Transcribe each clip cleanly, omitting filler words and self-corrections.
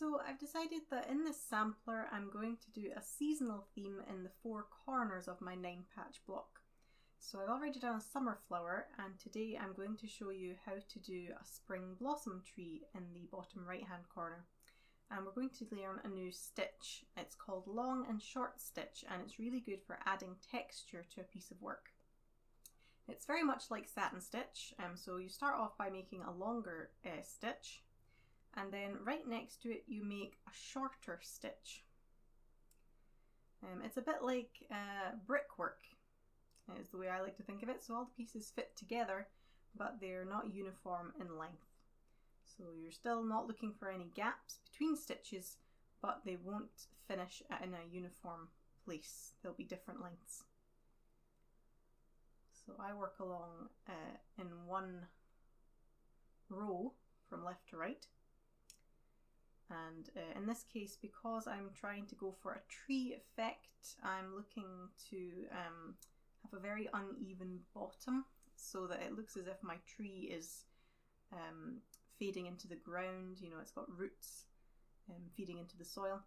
So I've decided that in this sampler I'm going to do a seasonal theme in the 4 corners of my 9-patch block. So I've already done a summer flower, and today I'm going to show you how to do a spring blossom tree in the bottom right hand corner. And we're going to learn a new stitch. It's called long and short stitch, and it's really good for adding texture to a piece of work. It's very much like satin stitch, so you start off by making a longer stitch, and then right next to it you make a shorter stitch. It's a bit like brickwork is the way I like to think of it. So all the pieces fit together, but they're not uniform in length. So you're still not looking for any gaps between stitches, but they won't finish in a uniform place. There'll be different lengths. So I work along in one row from left to right. And in this case, because I'm trying to go for a tree effect, I'm looking to have a very uneven bottom so that it looks as if my tree is fading into the ground. You know, it's got roots feeding into the soil.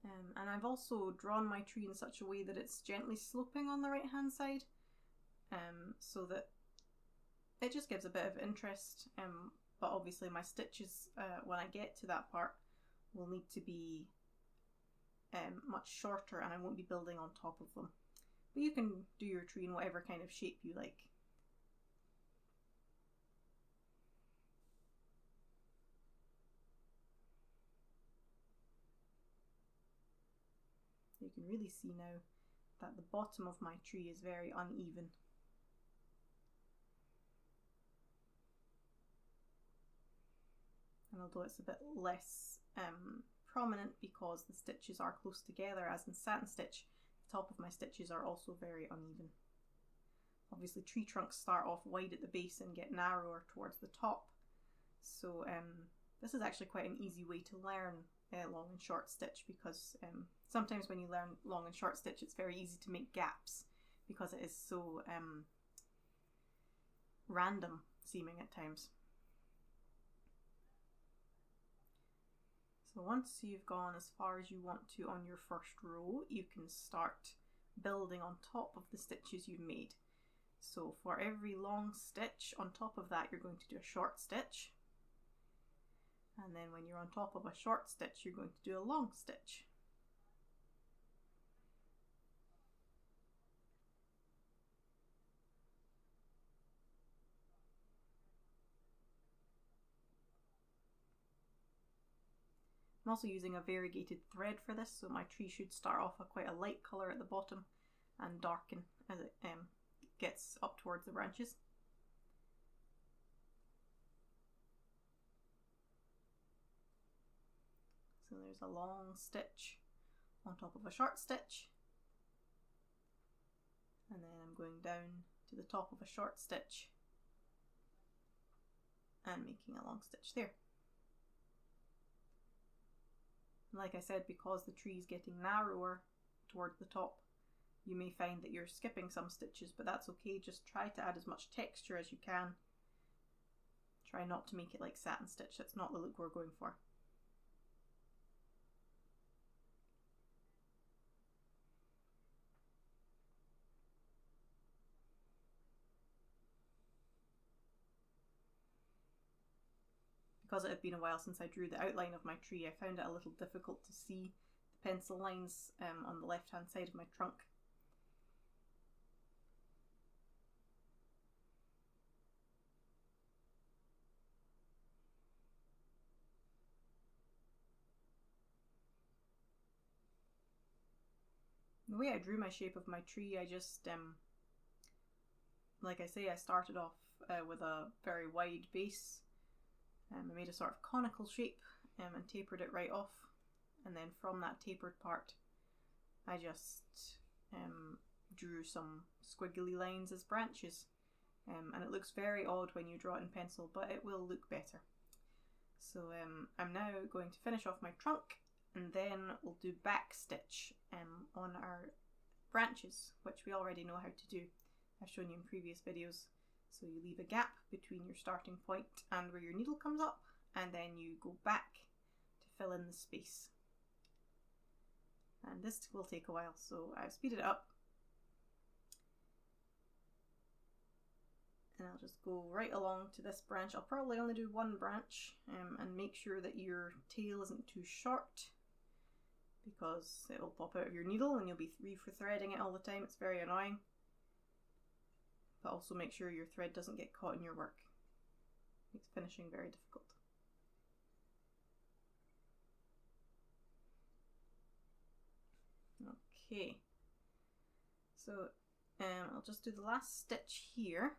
And I've also drawn my tree in such a way that it's gently sloping on the right hand side, so that it just gives a bit of interest. But obviously my stitches, when I get to that part, will need to be much shorter, and I won't be building on top of them. But you can do your tree in whatever kind of shape you like. You can really see now that the bottom of my tree is very uneven. And although it's a bit less prominent because the stitches are close together, as in satin stitch, the top of my stitches are also very uneven. Obviously tree trunks start off wide at the base and get narrower towards the top. So this is actually quite an easy way to learn long and short stitch, because sometimes when you learn long and short stitch it's very easy to make gaps because it is so random seeming at times. So once you've gone as far as you want to on your first row, you can start building on top of the stitches you've made. So for every long stitch on top of that, you're going to do a short stitch. And then when you're on top of a short stitch, you're going to do a long stitch. I'm also using a variegated thread for this, so my tree should start off quite a light colour at the bottom and darken as it gets up towards the branches. So there's a long stitch on top of a short stitch, and then I'm going down to the top of a short stitch and making a long stitch there. Like I said, because the tree is getting narrower towards the top, you may find that you're skipping some stitches, but that's okay. Just try to add as much texture as you can. Try not to make it like satin stitch. That's not the look we're going for. Because it had been a while since I drew the outline of my tree, I found it a little difficult to see the pencil lines on the left hand side of my trunk. The way I drew my shape of my tree, I just, like I say, I started off with a very wide base. I made a sort of conical shape and tapered it right off, and then from that tapered part I just drew some squiggly lines as branches, and it looks very odd when you draw it in pencil, but it will look better. So I'm now going to finish off my trunk, and then we'll do back stitch on our branches, which we already know how to do. I've shown you in previous videos. So you leave a gap between your starting point and where your needle comes up, and then you go back to fill in the space. And this will take a while, so I've speeded it up. And I'll just go right along to this branch. I'll probably only do one branch and make sure that your tail isn't too short, because it'll pop out of your needle and you'll be re-threading it all the time. It's very annoying. But also make sure your thread doesn't get caught in your work. Makes finishing very difficult. Okay, so I'll just do the last stitch here,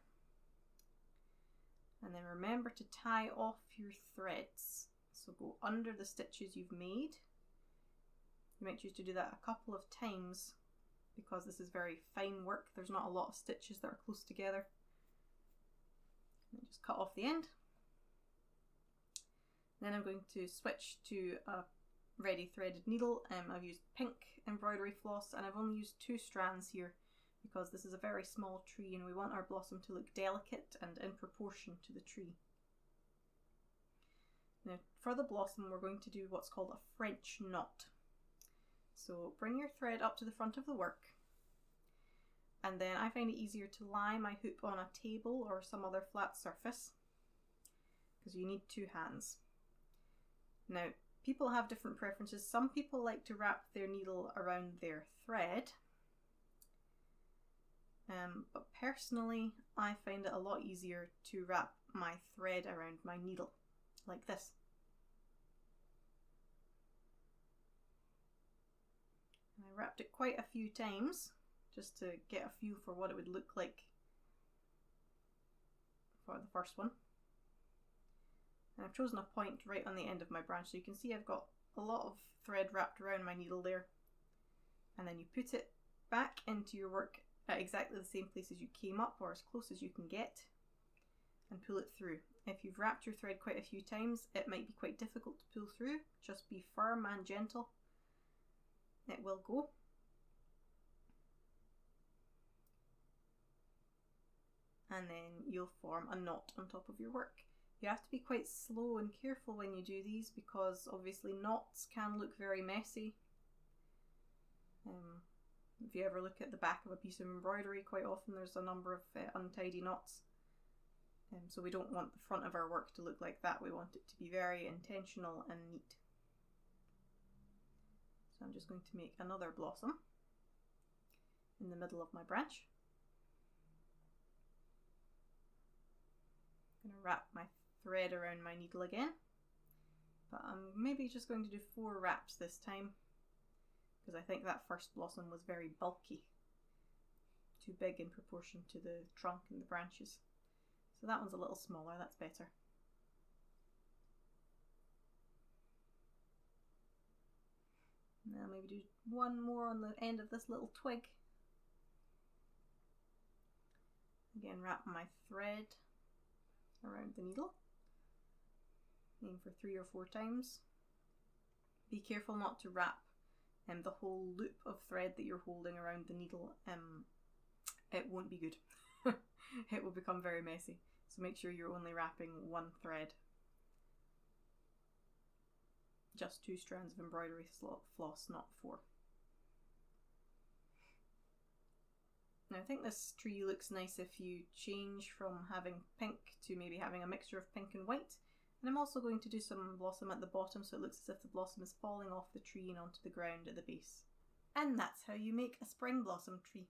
and then remember to tie off your threads. So go under the stitches you've made. You might choose to do that a couple of times because this is very fine work. There's not a lot of stitches that are close together. And just cut off the end. Then I'm going to switch to a ready threaded needle. I've used pink embroidery floss, and I've only used 2 strands here because this is a very small tree and we want our blossom to look delicate and in proportion to the tree. Now for the blossom we're going to do what's called a French knot. So bring your thread up to the front of the work, and then I find it easier to lie my hoop on a table or some other flat surface because you need 2 hands. Now people have different preferences. Some people like to wrap their needle around their thread, but personally I find it a lot easier to wrap my thread around my needle like this. And I wrapped it quite a few times just to get a feel for what it would look like for the first one. And I've chosen a point right on the end of my branch, so you can see I've got a lot of thread wrapped around my needle there. And then you put it back into your work at exactly the same place as you came up, or as close as you can get, and pull it through. If you've wrapped your thread quite a few times, it might be quite difficult to pull through. Just be firm and gentle. It will go. And then you'll form a knot on top of your work. You have to be quite slow and careful when you do these because obviously knots can look very messy. If you ever look at the back of a piece of embroidery, quite often there's a number of untidy knots. So we don't want the front of our work to look like that. We want it to be very intentional and neat. So I'm just going to make another blossom in the middle of my branch. I'm going to wrap my thread around my needle again, but I'm maybe just going to do 4 wraps this time because I think that first blossom was very bulky, too big in proportion to the trunk and the branches. So that one's a little smaller, that's better. Now maybe do one more on the end of this little twig. Again, wrap my thread around the needle. Aim for 3 or 4 times. Be careful not to wrap the whole loop of thread that you're holding around the needle. It won't be good. It will become very messy. So make sure you're only wrapping 1 thread. Just 2 strands of embroidery floss, not 4. Now I think this tree looks nice if you change from having pink to maybe having a mixture of pink and white. And I'm also going to do some blossom at the bottom so it looks as if the blossom is falling off the tree and onto the ground at the base. And that's how you make a spring blossom tree.